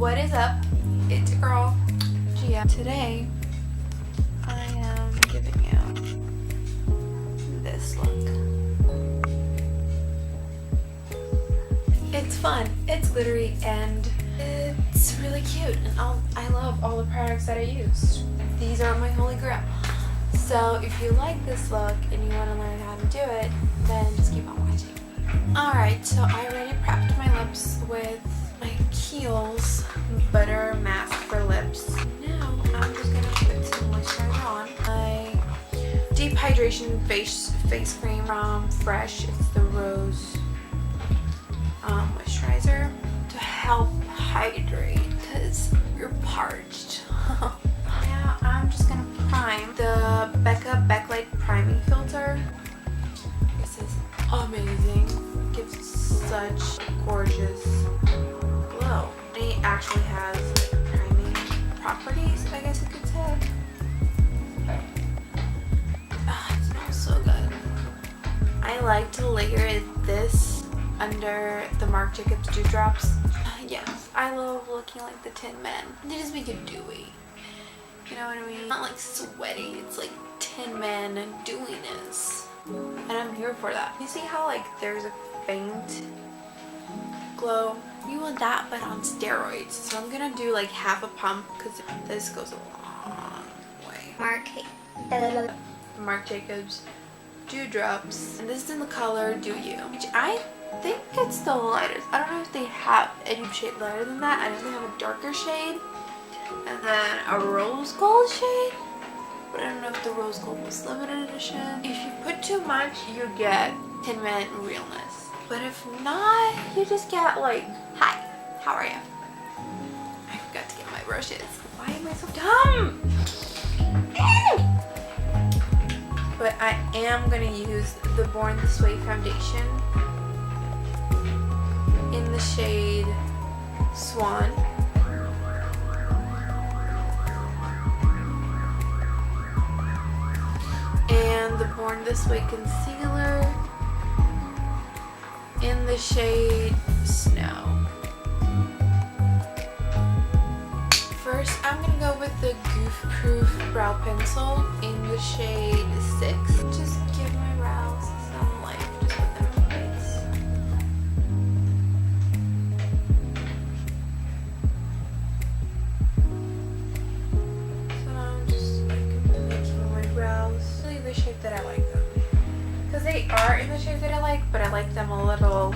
What is up? It's your girl, Gia. Today, I am giving you this look. It's fun, it's glittery, and it's really cute. And I love all the products that I used. These are my holy grail. So if you like this look and you want to learn how to do it, then just keep on watching. Alright, so I already prepped my lips with my Kiehl's Butter Mask for Lips. Now I'm just going to put some moisturizer on. My Deep Hydration Face Cream from Fresh. It's the Rose moisturizer to help hydrate because you're parched. Now I'm just going to prime the Becca Backlight Priming Filter. This is amazing. It gives such gorgeous glow. It actually has like priming properties, I guess you could say. Oh, it smells so good. I like to layer this under the Marc Jacobs Dewdrops. Yes, I love looking like the Tin Man. They just make it dewy. You know what I mean? Not like sweaty, it's like Tin Man and dewiness. And I'm here for that. You see how like there's a faint glow? You want that but on steroids. So I'm gonna do like half a pump because this goes a long way. Marc Jacobs Dewdrops. And this is in the color Do You, which I think it's the lightest. I don't know if they have any shade lighter than that. I know they have a darker shade. And then a rose gold shade. But I don't know if the rose gold was limited edition. If you put too much, you get Tin Man realness. But if not, you just get like, hi, how are you? I forgot to get my brushes. Why am I so dumb? But I am going to use the Born This Way foundation in the shade Swan. And the Born This Way concealer in the shade Snow. First, I'm going to go with the Goof Proof Brow Pencil in the shade 6. Just give my brows some life. Just put them in place. So now I'm just like making my brows really the shape that I like them. Because they are in the shape that I like, but I like them a little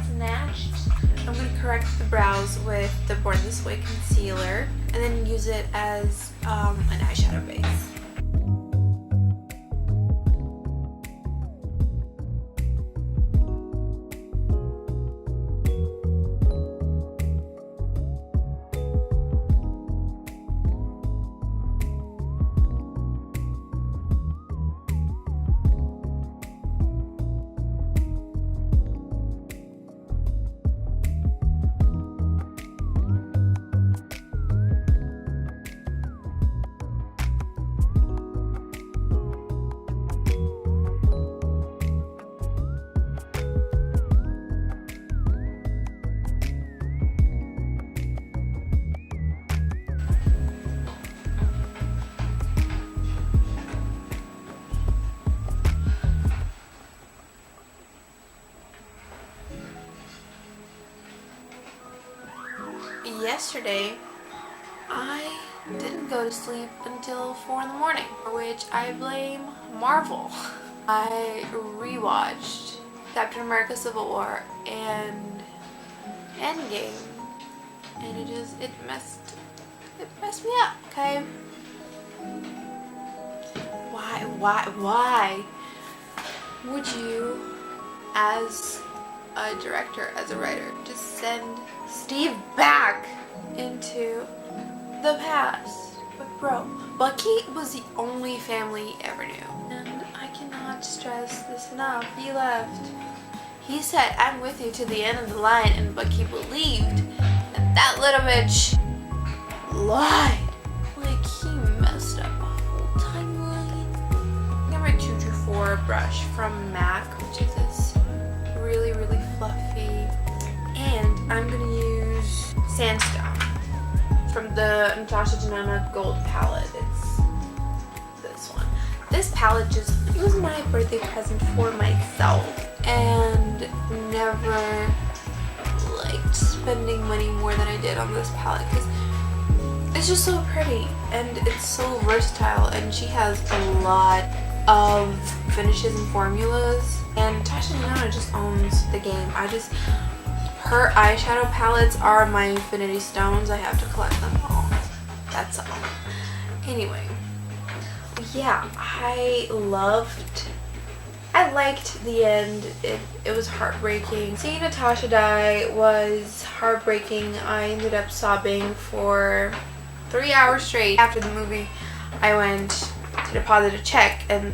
snatched. I'm going to correct the brows with the Born This Way concealer and then use it as an eyeshadow base. Yesterday, I didn't go to sleep until 4 in the morning, for which I blame Marvel. I rewatched Captain America Civil War and Endgame, and it messed me up, okay? Why would you, as a director, as a writer, just send Steve back into the past? But bro, Bucky was the only family he ever knew. And I cannot stress this enough. He left. He said, I'm with you to the end of the line, and Bucky believed. And that little bitch lied. Like, he messed up a whole timeline. I got my 224 brush from MAC, which is this really, really fluffy. And I'm gonna use the Natasha Denona Gold palette. It's this one. This palette just, it was my birthday present for myself, and never liked spending money more than I did on this palette because it's just so pretty and it's so versatile, and she has a lot of finishes and formulas, and Natasha Denona just owns the game. Her eyeshadow palettes are my infinity stones. I have to collect them all. That's all. Anyway, yeah, I liked the end. It was heartbreaking. Seeing Natasha die was heartbreaking. I ended up sobbing for 3 hours straight. After the movie, I went to deposit a check and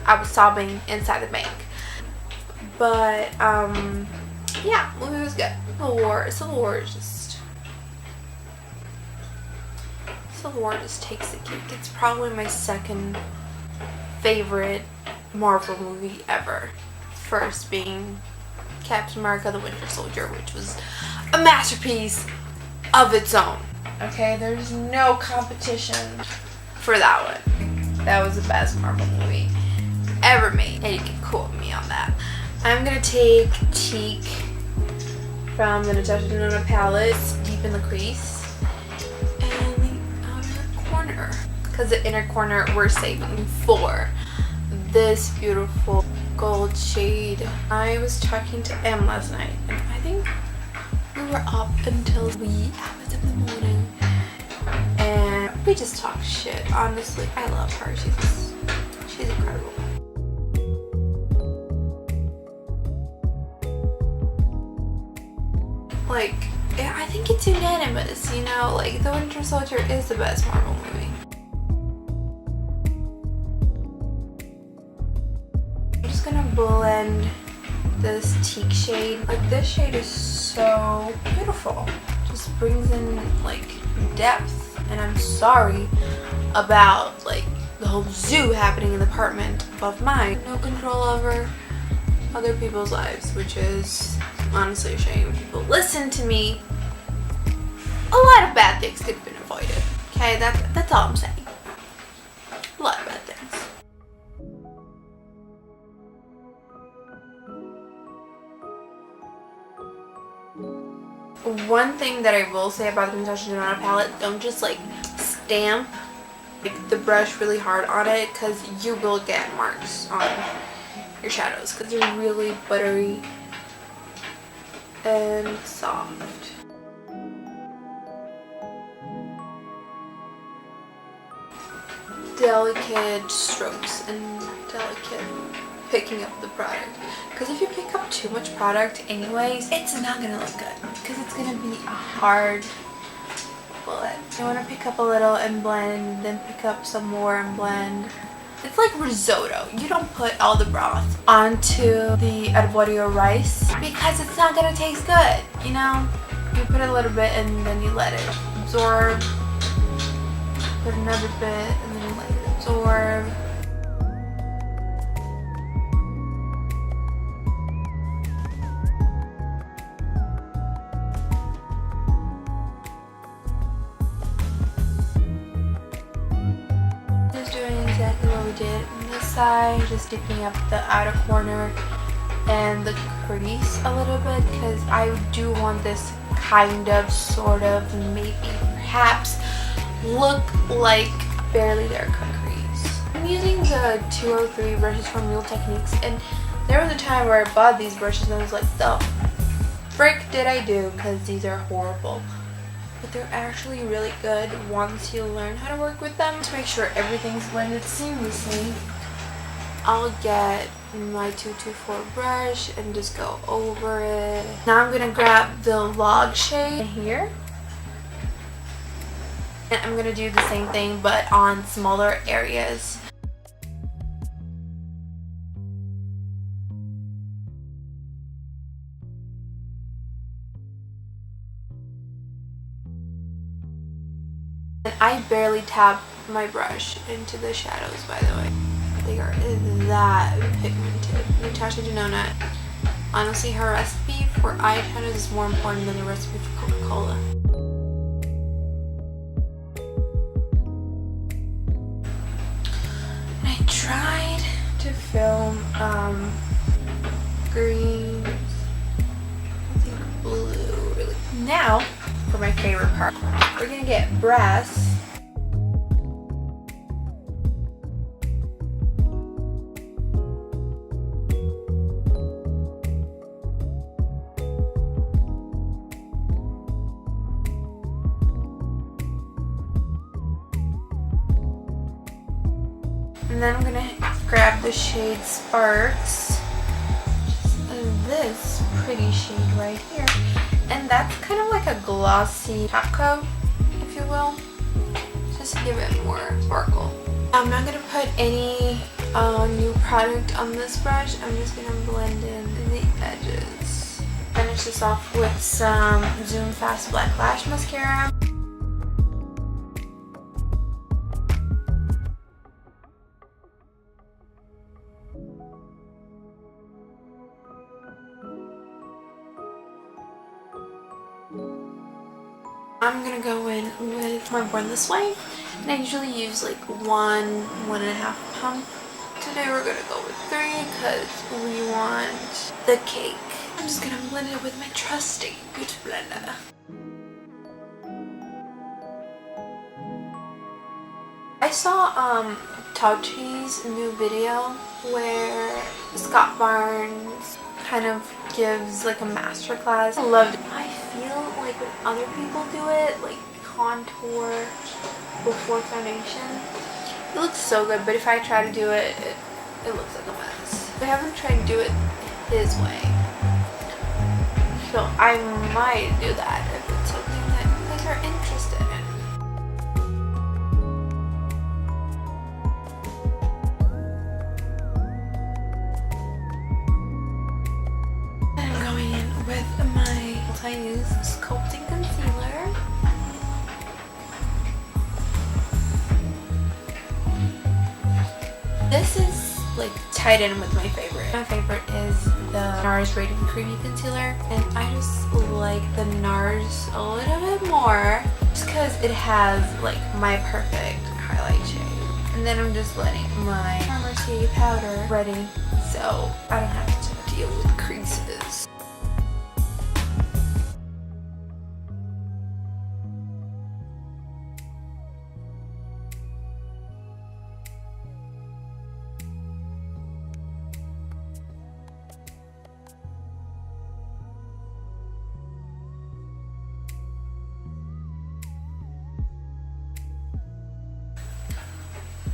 I was sobbing inside the bank. But yeah, the movie was good. Civil War just takes the cake. It's probably my second favorite Marvel movie ever. First being Captain America: The Winter Soldier, which was a masterpiece of its own. Okay, there's no competition for that one. That was the best Marvel movie ever made, and you can quote me on that. I'm gonna take Cheek from the Natasha Denona palette, deep in the crease, and the outer corner, because the inner corner we're saving for this beautiful gold shade. I was talking to Em last night, and I think we were up until wee hours in the morning, and we just talked shit. Honestly, I love her. She's incredible. Like, I think it's unanimous, you know, like The Winter Soldier is the best Marvel movie. I'm just gonna blend this teak shade. Like, this shade is so beautiful. Just brings in like depth, and I'm sorry about like the whole zoo happening in the apartment above mine. No control over other people's lives, which is honestly a shame. People listen to me. A lot of bad things could have been avoided. Okay, that's all I'm saying. A lot of bad things. One thing that I will say about the Natasha Denona palette, don't just like stamp like the brush really hard on it, because you will get marks on your shadows because they're really buttery and soft. Delicate strokes and delicate picking up the product, because if you pick up too much product anyways, it's not gonna look good because it's gonna be a hard bullet. You want to pick up a little and blend, then pick up some more and blend. It's like risotto. You don't put all the broth onto the arborio rice because it's not gonna taste good, you know? You put a little bit and then you let it absorb. Put another bit and then you let it absorb. Exactly what we did on this side, just deepening up the outer corner and the crease a little bit, because I do want this kind of, sort of, maybe, perhaps look like barely there cut crease. I'm using the 203 brushes from Real Techniques, and there was a time where I bought these brushes and I was like, the frick did I do, because these are horrible. But they're actually really good once you learn how to work with them. To make sure everything's blended seamlessly, I'll get my 224 brush and just go over it. Now I'm gonna grab the log shade here, and I'm gonna do the same thing but on smaller areas. I barely tap my brush into the shadows, by the way. They are that pigmented. Natasha Denona, honestly, her recipe for eyeshadows is more important than the recipe for Coca-Cola. film, green, I think blue, really. Now, for my favorite part, we're gonna get brass. And then I'm gonna grab the shade Sparks, this pretty shade right here, and that's kind of like a glossy top coat, if you will, just to give it more sparkle. I'm not gonna put any new product on this brush. I'm just gonna blend in the edges. Finish this off with some Zoom Fast Black Lash Mascara. I'm gonna go in with my Born This Way, and I usually use like 1.5 pump. Today we're gonna go with 3 because we want the cake. I'm just gonna blend it with my trusty beauty blender. I saw Tatcha's new video where Scott Barnes kind of gives like a master class. I loved it. I feel like when other people do it, like contour before foundation, it looks so good, but if I try to do it, it looks like a mess. I haven't tried to do it his way, so I might do that if it's something that you guys are interested in. With my multi-use sculpting concealer. This is like tied in with my favorite. My favorite is the NARS Radiant Creamy Concealer, and I just like the NARS a little bit more just because it has like my perfect highlight shade. And then I'm just letting my Mercier powder ready so I don't have to deal with creases.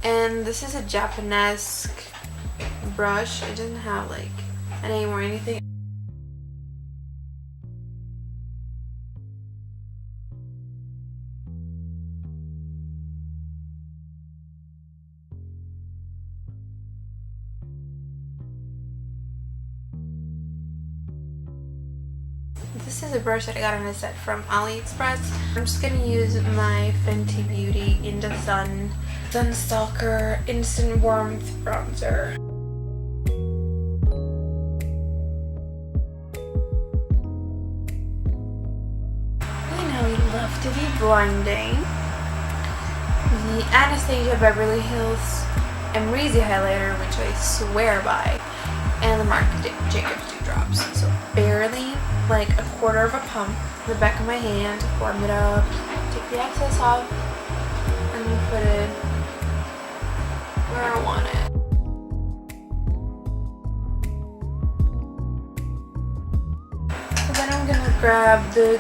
And this is a Japanese brush. It doesn't have like a name or anything. This is a brush that I got on a set from AliExpress. I'm just gonna use my Fenty Beauty Inda Sun Stalk'r Instant Warmth Bronzer. You know you love to be blinding. The Anastasia Beverly Hills Amrezy Highlighter, which I swear by, and the Marc Jacobs Dew Drops. So barely, like a quarter of a pump, the back of my hand, warm it up, take the excess off, and then put it where I want it. So then I'm gonna grab the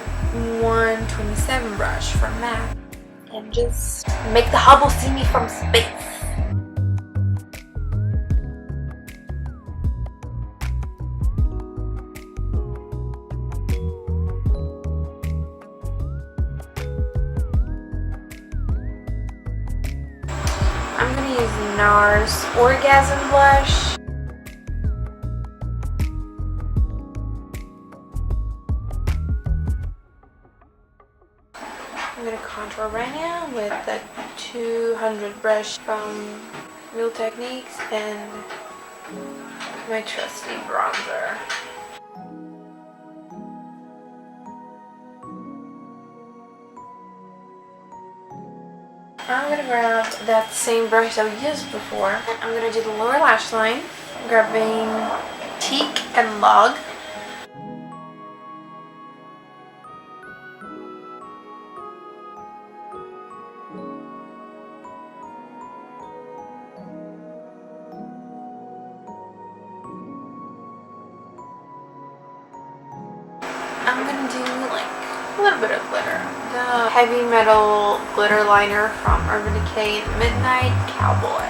127 brush from MAC and just make the Hubble see me from space. I'm gonna use NARS Orgasm blush. I'm gonna contour right now with the 200 brush from Real Techniques and my trusty bronzer. I'm gonna grab that same brush that we used before. I'm gonna do the lower lash line grabbing Teak and Log. I'm gonna do like a little bit of glitter. The Heavy Metal Glitter Liner from Urban Decay Midnight Cowboy.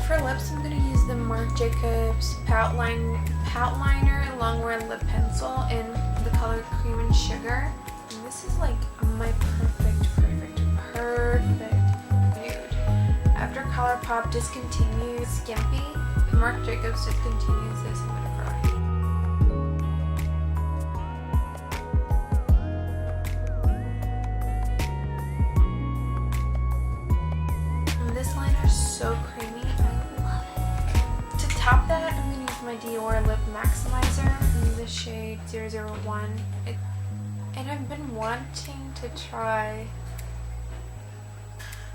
For lips, I'm gonna use the Marc Jacobs Poutliner Longwear Lip Pencil in the color Cream and Sugar. And this is like my perfect nude. After ColourPop discontinues Skimpy, Marc Jacobs discontinues this. I'm gonna cry. And this liner is so creamy. I love it. To top that, I'm gonna use my Dior Lip Maximiser in the shade 001. And I've been wanting to try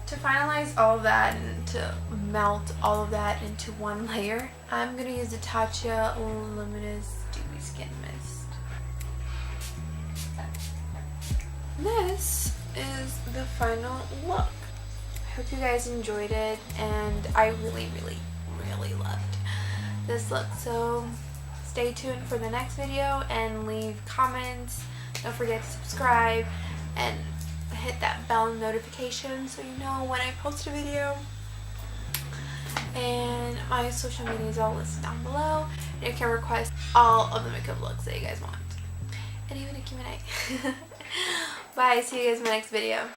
to finalize all of that and to melt all of that into one layer. I'm going to use the Tatcha Luminous Dewy Skin Mist. This is the final look. I hope you guys enjoyed it, and I really loved this look. So stay tuned for the next video and leave comments. Don't forget to subscribe and hit that bell notification so you know when I post a video. And my social media is all listed down below. And you can request all of the makeup looks that you guys want. And even a Q&A. Bye. See you guys in my next video.